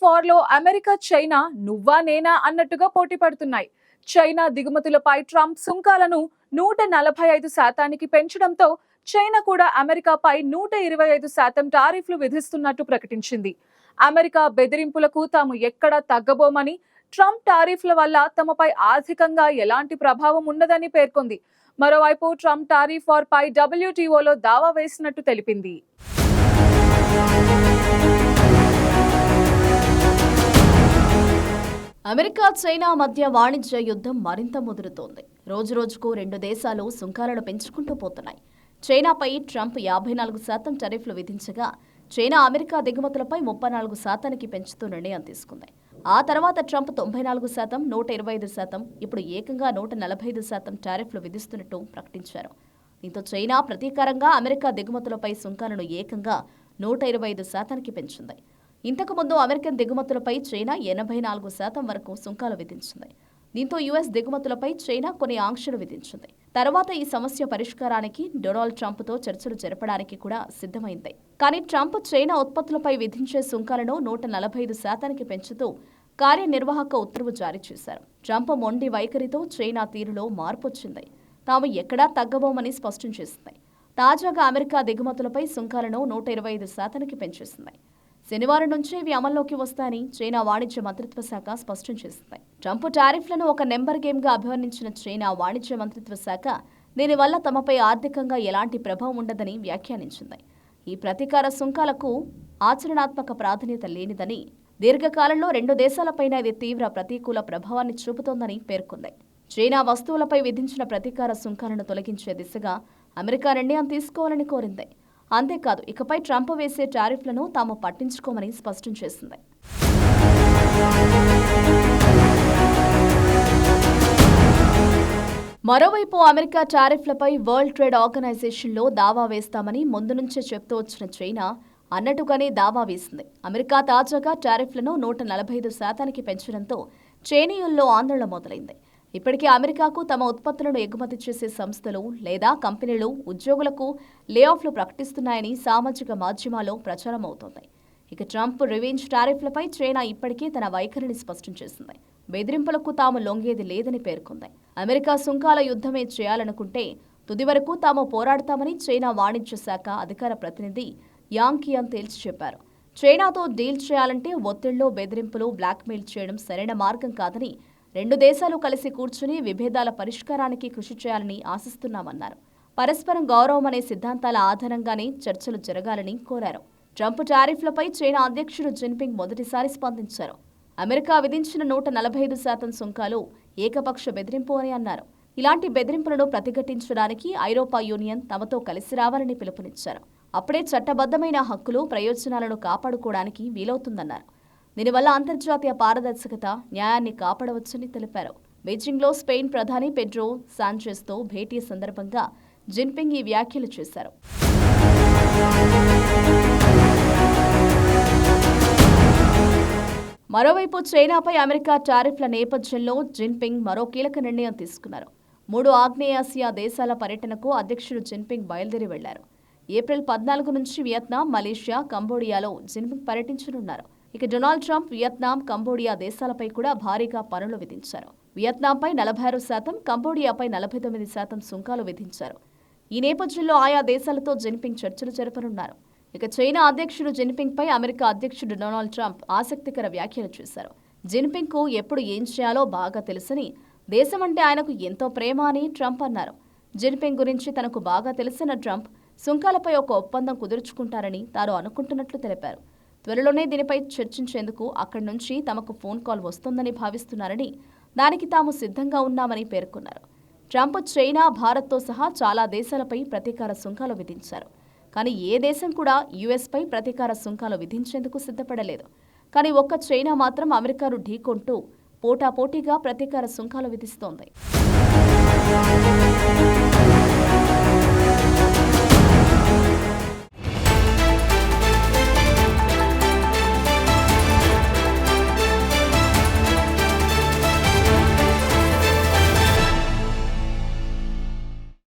వార్లో America China నువ్వా నేనా అన్నట్టుగా పోటీ పడుతున్నాయి. చైనా దిగుమతులపై ట్రంప్ సుంకాలను 145% పెంచడంతో చైనా కూడా అమెరికాపై 125% టారిఫ్లు విధిస్తున్నట్టు ప్రకటించింది. అమెరికా బెదిరింపులకు తాము ఎక్కడా తగ్గబోమని, ట్రంప్ టారిఫ్ల వల్ల తమపై ఆర్థికంగా ఎలాంటి ప్రభావం ఉండదని పేర్కొంది. మరోవైపు ట్రంప్ టారిఫ్ వార్ పై WTOలో దావా వేసినట్టు తెలిపింది. అమెరికా చైనా మధ్య వాణిజ్య యుద్ధం మరింత ముదురుతోంది. రోజురోజుకు రెండు దేశాలు సుంకాలను పెంచుకుంటూ పోతున్నాయి. చైనాపై ట్రంప్ 54% టారిఫ్లు విధించగా, చైనా అమెరికా దిగుమతులపై 34%కి పెంచుతూ నిర్ణయం తీసుకుంది. ఆ తర్వాత ట్రంప్ 94%, 125%, ఇప్పుడు ఏకంగా 145% టారిఫ్లు విధిస్తున్నట్టు ప్రకటించారు. దీంతో చైనా ప్రతీకారంగా అమెరికా దిగుమతులపై సుంకాలను ఏకంగా 125%కి పెంచింది. ఇంతకుముందు అమెరికన్ దిగుమతులపై చైనా 84% వరకు సుంకాలు విధించింది. దీంతో యుఎస్ దిగుమతులపై చైనా కొన్ని ఆంక్షలు విధించింది. తర్వాత ఈ సమస్య పరిష్కారానికి డొనాల్డ్ ట్రంప్తో చర్చలు జరపడానికి కూడా సిద్ధమైంది. కానీ ట్రంప్ చైనా ఉత్పత్తులపై విధించే సుంకాలను 145%కి పెంచుతూ కార్యనిర్వాహక ఉత్తర్వు జారీ చేశారు. ట్రంప్ మొండి వైఖరితో చైనా తీరులో మార్పు వచ్చింది. తాము ఎక్కడా తగ్గబోమని స్పష్టం చేసింది. తాజాగా అమెరికా దిగుమతులపై సుంకాలను 125%కి పెంచేసింది. శనివారం నుంచే ఇవి అమల్లోకి వస్తాయని చైనా వాణిజ్య మంత్రిత్వ శాఖ స్పష్టం చేసింది. ట్రంప్ టారిఫ్లను ఒక నెంబర్ గేమ్గా అభివర్ణించిన చైనా వాణిజ్య మంత్రిత్వ శాఖ దీనివల్ల తమపై ఆర్థికంగా ఎలాంటి ప్రభావం ఉండదని వ్యాఖ్యానించింది. ఈ ప్రతీకార సుంకాలకు ఆచరణాత్మక ప్రాధాన్యత లేనిదని, దీర్ఘకాలంలో రెండు దేశాలపైన ఇది తీవ్ర ప్రతికూల ప్రభావాన్ని చూపుతోందని పేర్కొంది. చైనా వస్తువులపై విధించిన ప్రతీకార సుంకాలను తొలగించే దిశగా అమెరికా నిర్ణయం తీసుకోవాలని కోరింది. అంతేకాదు, ఇకపై ట్రంప్ వేసే టారిఫ్లను తాము పట్టించుకోమని స్పష్టం చేసింది. మరోవైపు అమెరికా టారిఫ్లపై వరల్డ్ ట్రేడ్ ఆర్గనైజేషన్లో దావా వేస్తామని ముందు నుంచే చెప్తూ వచ్చిన చైనా అన్నట్టుగానే దావా వేసింది. అమెరికా తాజాగా టారిఫ్లను 145%కి పెంచడంతో చైనీయుల్లో ఆందోళన మొదలైంది. ఇప్పటికే అమెరికాకు తమ ఉత్పత్తులను ఎగుమతి చేసే సంస్థలు లేదా కంపెనీలు ఉద్యోగులకు లేఆఫ్లు ప్రకటిస్తున్నాయని సామాజిక మాధ్యమాల్లో ప్రచారం అవుతోంది. ఇక ట్రంప్ రివెంజ్ టారిఫ్లపై చైనా ఇప్పటికే తన వైఖరిని స్పష్టం చేసింది. బెదిరింపులకు తాము లొంగేది లేదని పేర్కొంది. అమెరికా సుంకాల యుద్ధమే చేయాలనుకుంటే తుది వరకు తాము పోరాడతామని చైనా వాణిజ్య శాఖ అధికార ప్రతినిధి యాంగ్ కియాన్ తేల్చి చెప్పారు. చైనాతో డీల్ చేయాలంటే ఒత్తిళ్లు, బెదిరింపులు, బ్లాక్మెయిల్ చేయడం సరైన మార్గం కాదని, రెండు దేశాలు కలిసి కూర్చుని విభేదాల పరిష్కారానికి కృషి చేయాలని ఆశిస్తున్నామన్నారు. పరస్పరం గౌరవం అనే సిద్ధాంతాల ఆధారంగానే చర్చలు జరగాలని కోరారు. ట్రంప్ టారిఫ్లపై చైనా అధ్యక్షుడు జిన్పింగ్ మొదటిసారి స్పందించారు. అమెరికా విధించిన 145% సుంకాలు ఏకపక్ష బెదిరింపు అని అన్నారు. ఇలాంటి బెదిరింపులను ప్రతిఘటించడానికి ఐరోపా యూనియన్ తమతో కలిసి రావాలని పిలుపునిచ్చారు. అప్పుడే చట్టబద్ధమైన హక్కులు, ప్రయోజనాలను కాపాడుకోవడానికి వీలవుతుందన్నారు. దీనివల్ల అంతర్జాతీయ పారదర్శకత, న్యాయాన్ని కాపాడవచ్చని తెలిపారు. బీజింగ్లో స్పెయిన్ ప్రధాని పెడ్రో సాంచెజ్తో భేటీ సందర్భంగా జిన్పింగ్ ఈ వ్యాఖ్యలు చేశారు. మరోవైపు చైనాపై అమెరికా టారిఫ్ల నేపథ్యంలో జిన్పింగ్ మరో కీలక నిర్ణయం తీసుకున్నారు. 3 ఆగ్నేయాసియా దేశాల పర్యటనకు అధ్యక్షుడు జిన్పింగ్ బయలుదేరి వెళ్లారు. ఏప్రిల్ 14 నుంచి వియత్నాం, మలేషియా, కంబోడియాలో జిన్పింగ్ పర్యటించనున్నారు. ఇక డొనాల్డ్ ట్రంప్ వియత్నాం, కంబోడియా దేశాలపై కూడా భారీగా పన్నులు విధించారు. వియత్నాంపై 46%, కంబోడియాపై 49% సుంకాలు విధించారు. ఈ నేపథ్యంలో ఆయా దేశాలతో జిన్పింగ్ చర్చలు జరపనున్నారు. ఇక చైనా అధ్యక్షుడు జిన్పింగ్ పై అమెరికా అధ్యక్షుడు డొనాల్డ్ ట్రంప్ ఆసక్తికర వ్యాఖ్యలు చేశారు. జిన్పింగ్ కు ఎప్పుడు ఏం చేయాలో బాగా తెలుసని, దేశమంటే ఆయనకు ఎంతో ప్రేమ అని ట్రంప్ అన్నారు. జిన్పింగ్ గురించి తనకు బాగా తెలిసిన ట్రంప్ సుంకాలపై ఒక ఒప్పందం కుదుర్చుకుంటారని తాను అనుకుంటున్నట్లు తెలిపారు. త్వరలోనే దీనిపై చర్చించేందుకు అక్కడి నుంచి తమకు ఫోన్ కాల్ వస్తుందని భావిస్తున్నారని, దానికి తాము సిద్ధంగా ఉన్నామని పేర్కొన్నారు. ట్రంప్ చైనా, భారత్తో సహా చాలా దేశాలపై ప్రతీకార సుంకాలు విధించారు. కానీ ఏ దేశం కూడా యుఎస్పై ప్రతీకార సుంకాలు విధించేందుకు సిద్ధపడలేదు. కానీ ఒక్క చైనా మాత్రం అమెరికాను ఢీకొంటూ పోటాపోటీగా ప్రతీకార సుంకాలు విధిస్తోంది.